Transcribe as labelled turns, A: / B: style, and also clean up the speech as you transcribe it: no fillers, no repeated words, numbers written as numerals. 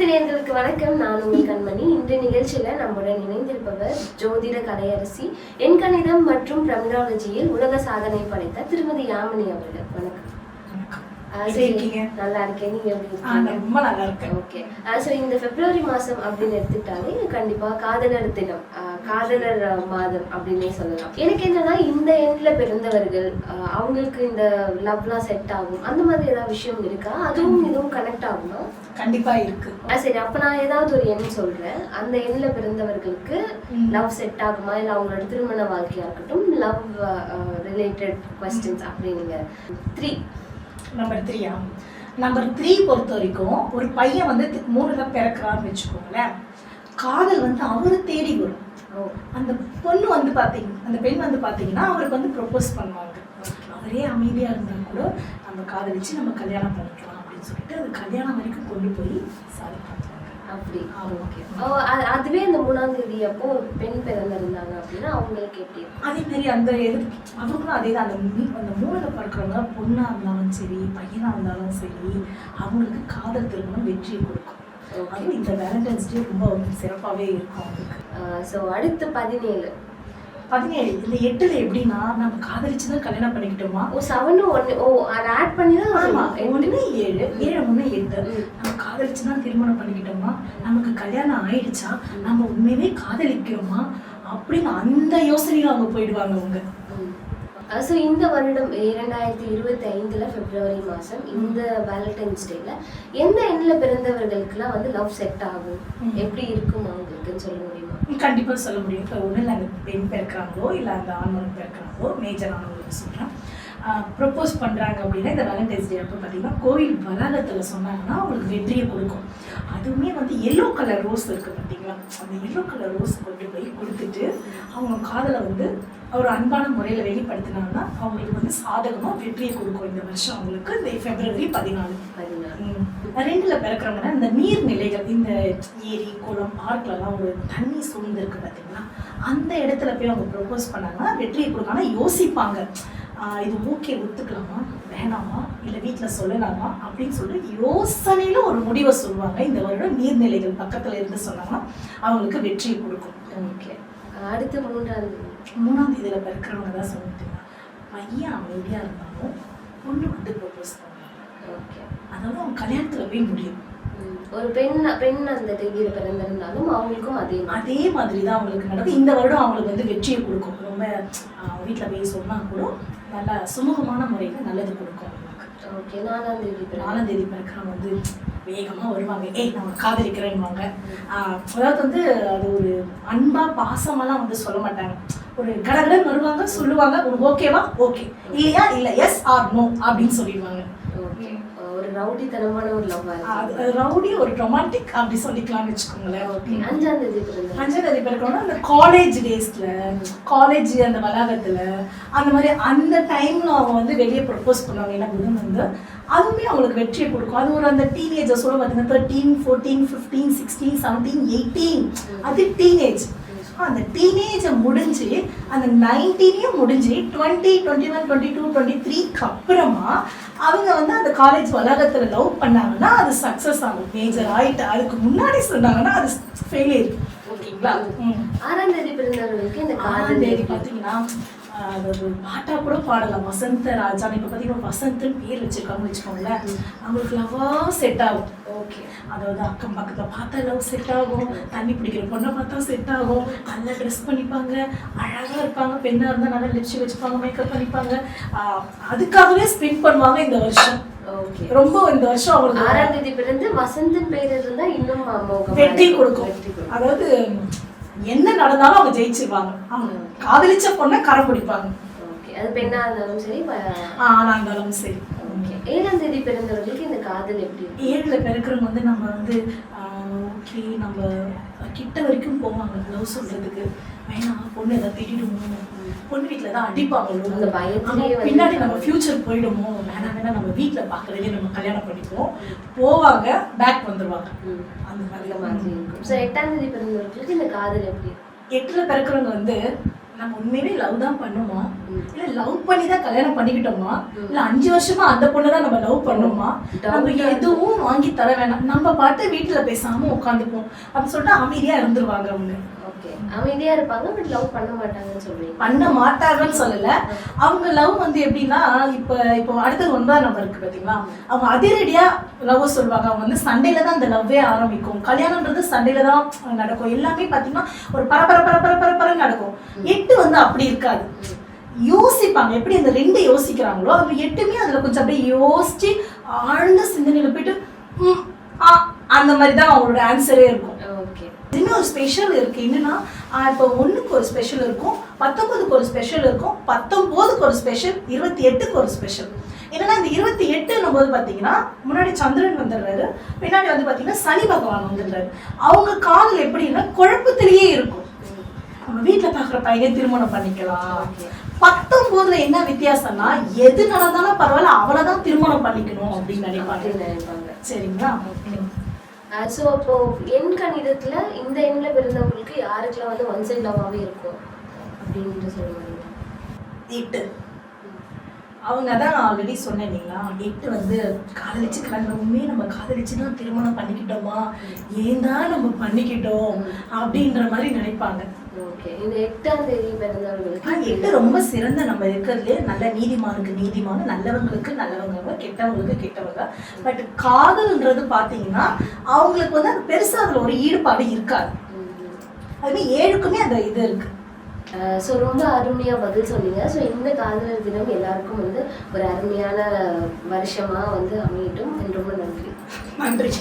A: குடும்பத்து நேயர்களுக்கு வணக்கம். நான் உங்கள் கண்மணி. இந்த நிகழ்ச்சியில நம்முடன் இணைந்திருப்பவர் ஜோதிட கலையரசி, எண்கணிதம் மற்றும் பிரமிடாலஜியில் உலக சாதனை படைத்த திருமதி யாமினி அவர்கள். வணக்கம். நல்லா இருக்கேன். நீங்க எப்படி இருக்கீங்க?
B: ரொம்ப நல்லா இருக்கேன்.
A: ஓகே. ஸோ இந்த பிப்ரவரி மாசம் அப்படின்னு எடுத்துட்டாலே கண்டிப்பா காதலர் தினம், காதலர் மாதம் அப்படின்னே சொல்லலாம். எனக்கு என்னன்னா இந்த எண்ட்ல பிறந்தவர்கள் அவங்களுக்கு இந்த லவ்லாம் செட் ஆகும் அந்த மாதிரி ஏதாவது விஷயம் இருக்கா? அதுவும் இதுவும் கனெக்ட் ஆகுமா?
B: கண்டிப்பா இருக்கு.
A: சரி, அப்ப நான் ஏதாவது ஒரு எண் சொல்றேன். அந்த எண்ல பிறந்தவர்களுக்கு லவ் செட் ஆகுமா, இல்ல அவங்களோட திருமண வாழ்க்கையா இருக்கட்டும், லவ் ரிலேட்டட் क्वेश्चंस அப்படிங்க. 3
B: நம்பர் 3. நம்பர் 3 பொறுத்த வரைக்கும் ஒரு பையன் வந்து 3ல பிறக்கிறான்னு வச்சுக்கோங்களேன், காதல் வந்து அவரை தேடி வரும். அந்த பொண்ணு வந்து அந்த பெண் வந்து பாத்தீங்கன்னா அவருக்கு வந்து ப்ரொபோஸ் பண்ணுவாங்க. அவரே அமைதியா இருந்தா கூட நம்ம காதலிச்சு நம்ம கல்யாணம் பண்ணிக்கலாம் அப்படின்னு சொல்லிட்டு அது கல்யாணம் வரைக்கும் கொண்டு போய் சாதிப்பாங்க.
A: அப்படி ஓகே. அதுவே அந்த 3ஆம் தேதி அப்போ பெண் பிறந்திருந்தாங்க அப்படின்னா அவங்களுக்கு எப்படி? அதே
B: மாதிரி அந்த அவங்களும் அதே தான். அந்த 3ல பிறக்கிறவங்க பொண்ணா இருந்தாலும் சரி பையனா இருந்தாலும் சரி அவங்களுக்கு காதல் திருமணம் வெற்றியை கொடுக்கும். அதுவும் இந்த வேலண்டைன்ஸ் டே ரொம்ப சிறப்பாகவே இருக்கும் அவங்களுக்கு.
A: ஸோ அடுத்து 17
B: இந்த 8ல எப்படின்னா நம்ம காதலிச்சுதான் கல்யாணம் பண்ணிக்கிட்டோமா.
A: 7 1 அதை ஆட் பண்ணி தான்.
B: ஆமா, 1 7 7 3 8 நம்ம காதலிச்சுதான் திருமணம் பண்ணிக்கிட்டோமா, நமக்கு கல்யாணம் ஆயிடுச்சா, நம்ம உண்மையிலே காதலிக்கிறோமா அப்படின்னு அந்த யோசனையில அவங்க போயிடுவாங்க அவங்க.
A: ஸோ இந்த வருடம் 2025 பிப்ரவரி மாதம் இந்த வேலண்டைன்ஸ் டேல எந்த எண்ணில் பிறந்தவர்களுக்குலாம் வந்து லவ் செட் ஆகும், எப்படி இருக்கும் அவங்களுக்குன்னு சொல்ல முடியுமா?
B: கண்டிப்பாக சொல்ல முடியும். இப்போ ஒன்றில் அந்த பெண் பிறக்கிறாங்களோ இல்லை அந்த ஆண்மகன் பிறக்கிறாங்களோ, மேஜர் ஆனவங்களுக்கு சொல்கிறேன், ப்ரப்போஸ் பண்ணுறாங்க அப்படின்னா இந்த வேலண்டைன்ஸ் டே அப்போ பார்த்தீங்கன்னா கோயில் வளாகத்தில் சொன்னாங்கன்னா அவங்களுக்கு வெற்றியை கொடுக்கும். அதுவுமே வந்து எல்லோ கலர் ரோஸ் இருக்குது பார்த்தீங்களா, அந்த எல்லோ கலர் ரோஸ் கொண்டு போய் கொடுத்துட்டு அவங்க காதலை வந்து ஒரு அன்பான முறையில் வெளிப்படுத்தினாங்கன்னா அவங்களுக்கு வந்து சாதகமாக வெற்றியை கொடுக்கும் இந்த வருஷம் அவங்களுக்கு. இந்த பிப்ரவரி 14 2ல பிறக்கிறவங்கன்னா இந்த நீர்நிலைகள், இந்த ஏரி குளம் பார்க்லலாம் ஒரு தண்ணி சூழ்ந்து இருக்கு பார்த்தீங்கன்னா அந்த இடத்துல போய் அவங்க ப்ரப்போஸ் பண்ணாங்கன்னா வெற்றியை கொடுக்கும். ஆனால் யோசிப்பாங்க, இது ஓகே ஒத்துக்கலாமா வேணாமா இல்லை வீட்டில் சொல்லலாமா அப்படின்னு சொல்லிட்டு யோசனையில் ஒரு முடிவை சொல்லுவாங்க. இந்த வருடம் நீர்நிலைகள் பக்கத்தில் இருந்து சொன்னாங்கன்னா அவங்களுக்கு வெற்றியை கொடுக்கும்.
A: ஓகே. அடுத்து
B: 3ஆம் தேதியில பிறக்கிறவங்க தான் சொல்லிட்டு பையன் அமைதியாக இருந்தாலும் பொண்ணு வந்து ப்ரப்போஸ் பண்ணுவாங்க.
A: ஓகே.
B: அதாவது அவங்க கல்யாணத்தில் போய் முடியும்.
A: ஒரு பெண் அந்த தேதியில் பிறந்திருந்தாலும் அவங்களுக்கும் அதே மாதிரி தான் அவங்களுக்கு நடக்கும். இந்த வருடம் அவங்களுக்கு வந்து வெற்றியை கொடுக்கும். ரொம்ப வீட்டில் போய் சொன்னால் கூட நல்லா சுமூகமான முறையில் நல்லது கொடுக்கும் அவங்களுக்கு. ஓகே. 4ஆம் தேதி
B: பிறக்கிறவங்க வந்து வேகமாக வருவாங்க, நம்ம காதலிக்கிறேன்னுவாங்க. அதாவது வந்து அது ஒரு அன்பா பாசமெல்லாம் வந்து சொல்ல மாட்டாங்க, ஒரு கடகடன் வருவாங்க, சொல்லுவாங்க உங்களுக்கு ஓகேவா ஓகே, இல்லையா இல்லை, எஸ் ஆர் நோ அப்படின்னு சொல்லிடுவாங்க.
A: ஓகே. ஒரு ரவுடித்தனமான ஒரு லவ்,
B: ரவுடி ஒரு ரொமான்டிக் அப்படி சொல்லிக்கலாம்னு வச்சுக்கோங்களேன்.
A: ஓகே. 5ஆம்
B: தேதி பிறக்கணும்னா அந்த காலேஜ் டேஸ்ல, காலேஜ் அந்த வளாகத்துல அந்த மாதிரி அந்த டைம்ல அவங்க வந்து வெளியே ப்ரப்போஸ் பண்ணுவாங்க. ஏன்னா புதன் வந்து அதுவுமே அவங்களுக்கு வெற்றியை கொடுக்கும். அது ஒரு அந்த டீனேஜர்ஸோட பார்த்தீங்கன்னா 13 14 15 16 17 18 அது டீனேஜ். அந்த டீனேஜை முடிஞ்சு அந்த 19 முடிஞ்சு 20 21 22 23 அப்புறமா அவங்க வந்து அந்த காலேஜ் வளாகத்துல லவ் பண்ணாங்கன்னா அது சக்சஸ் ஆகும், மேஜர் ஆயிட்டு. அதுக்கு முன்னாடி சொன்னாங்கன்னா அது ஃபெயிலியர். ஓகேங்களா?
A: 6ஆம் தேதி பிறந்தவர்களுக்கு இந்த
B: 6ஆம் தேதி பார்த்தீங்கன்னா அது ஒரு பாட்டா கூட பாடலாம், வசந்த ராஜா. இப்போ பார்த்தீங்கன்னா வசந்த்னு பேர் வச்சிருக்காங்கன்னு வச்சுக்கோங்களேன், அவங்களுக்கு லவ்வா செட் ஆகும்.
A: ஓகே.
B: அதாவது அக்கம் பக்கத்தில் பார்த்தா லவ் செட் ஆகும், தண்ணி பிடிக்கிற பொண்ணை பார்த்தா செட் ஆகும், நல்லா ட்ரெஸ் பண்ணிப்பாங்க, அழகாக இருப்பாங்க, பெண்ணாக இருந்தால் நல்லா லிப்ஸ்டிக் வச்சுப்பாங்க, மேக்கப் பண்ணிப்பாங்க, அதுக்காகவே ஸ்பெண்ட் பண்ணுவாங்க இந்த வருஷம்.
A: ஓகே.
B: ரொம்ப இந்த வருஷம் அவங்களுக்கு
A: 6ஆம் தேதி பிறந்து வசந்தன் பேர் இருந்தா இன்னும்
B: வெற்றி கொடுக்கும். அதாவது என்ன நடந்தாலும் அவங்க ஜெயிச்சிருவாங்க, அவங்க காதலிச்ச பொண்ணை கரம் பிடிப்பாங்க.
A: ஓகே. அது பெண்ணா இருந்தாலும் சரி
B: ஆனா இருந்தாலும் சரி.
A: ஓகே. 7ஆம் தேதி பிறந்தவர்களுக்கு இந்த காதல் எப்படி?
B: 7ல பிறக்கிறவங்க வந்து நம்ம வந்து ஓகே நம்ம கிட்ட வரைக்கும் போவாங்க லவ் சொல்றதுக்கு. வேணாம் பொண்ணு ஏதாவது திட்டிடுமோ, பொண்ணு வீட்டில் தான் அடிப்பாங்க, பின்னாடி நம்ம ஃபியூச்சர் போயிடுமோ, வேணாம் நம்ம வீட்டில் பார்க்கறதே நம்ம கல்யாணம் பண்ணிப்போம், போவாங்க பேக் வந்துடுவாங்க. அந்த மாதிரி
A: இருக்கும். ஸோ 8ஆம் தேதி பிறந்தவர்களுக்கு இந்த காதல் எப்படி?
B: 8ல பிறக்கிறவங்க வந்து நம்ம உண்மையிலே லவ் தான் பண்ணுமா, இல்ல லவ் பண்ணி தான் கல்யாணம் பண்ணிக்கிட்டோமா, இல்ல 5 வருஷமா அந்த பொண்ணு தான் நம்ம லவ் பண்ணோமா, நம்ம எதுவும் வாங்கி தர வேணாம், நம்ம பாட்டு வீட்டுல பேசாம உட்காந்துப்போம் அப்படின்னு சொல்லிட்டு அமைதியா இருந்துருவாங்க அவங்க.
A: ஓகே, அமைதியா இருப்பாங்க, பட் லவ் பண்ண மாட்டாங்கன்னு சொல்றீங்க.
B: பண்ண மாட்டாங்கன்னு சொல்லல. அவங்க லவ் வந்து எப்படின்னா, இப்போ அடுத்தது 9ஆம் நம்பர் இருக்கு பாத்தீங்களா, அவங்க அதிரடியா லவ் சொல்லுவாங்க. அவங்க வந்து சண்டையில தான் அந்த லவ்வே ஆரம்பிக்கும். கல்யாணம்ன்றது சண்டையில தான் நடக்கும். எல்லாமே பாத்தீங்கன்னா ஒரு பரபர நடக்கும். 8 வந்து அப்படி இருக்காது. யோசிப்பாங்க. எப்படி அந்த 2 யோசிக்கிறாங்களோ அவங்க 8மே அதுல கொஞ்சம் அப்படியே யோசிச்சு ஆழ்ந்த சிந்தனையில போயிட்டு அந்த மாதிரி தான் அவங்களோட ஆன்சரே இருக்கும். இன்னும் ஒரு ஸ்பெஷல் இருக்கு. என்னன்னா, இப்போ 1க்கு ஒரு ஸ்பெஷல் இருக்கும், 19க்கு ஒரு ஸ்பெஷல் இருக்கும், 19க்கு ஒரு ஸ்பெஷல், 28க்கு ஒரு ஸ்பெஷல். என்னன்னா இந்த 28 போது பாத்தீங்கன்னா முன்னாடி சந்திரன் வந்துடுறாரு, பின்னாடி வந்து பாத்தீங்கன்னா சனி பகவான் வந்துடுறாரு. அவங்க காதல் எப்படின்னா குழப்பத்திலேயே இருக்கும். நம்ம வீட்டுல பாக்குற பையனை திருமணம் பண்ணிக்கலாம். 19ல என்ன வித்தியாசம்னா, எது நடந்தாலும் பரவாயில்ல அவளைதான் திருமணம் பண்ணிக்கணும் அப்படின்னு நினைப்பாங்க. சரிங்களா?
A: ஸோ அப்போ எண் கணிதத்துல இந்த எண்ணில் பிறந்தவங்களுக்கு யாருக்கெல்லாம் வந்து ஒன் சைட் லவ்வாகவே இருக்கும் அப்படின்ட்டு சொல்ல முடியுமா?
B: 8 அவங்க தான் ஆல்ரெடி சொன்னேன் இல்லைங்களா, 8 வந்து காதலிச்சு கலந்துமே நம்ம காதலிச்சு தான் திருமணம் பண்ணிக்கிட்டோமா, ஏன் தான் நம்ம பண்ணிக்கிட்டோம் அப்படின்ற மாதிரி நினைப்பாங்க.
A: ஓகே, இந்த 8ஆம் தேதி பிறந்தவர்களுக்கு
B: 8 ரொம்ப சிறந்த நம்ம இருக்கிறதுலே நல்ல நீதிமானுக்கு நீதிமான, நல்லவங்களுக்கு நல்லவங்க, கெட்டவங்களுக்கு கெட்டவங்க. பட் காதல்ன்றது பார்த்தீங்கன்னா அவங்களுக்கு வந்து அது பெருசாக அதில் ஒரு ஈடுபாடு இருக்காது. அதுவே 7க்குமே அந்த இது இருக்கு.
A: ஸோ ரொம்ப அருமையாக பதில் சொன்னீங்க. ஸோ இந்த காதலர் தினம் எல்லாருக்கும் வந்து ஒரு அருமையான வருஷமாக வந்து அமையட்டும். ரொம்ப நன்றி.
B: நன்றி.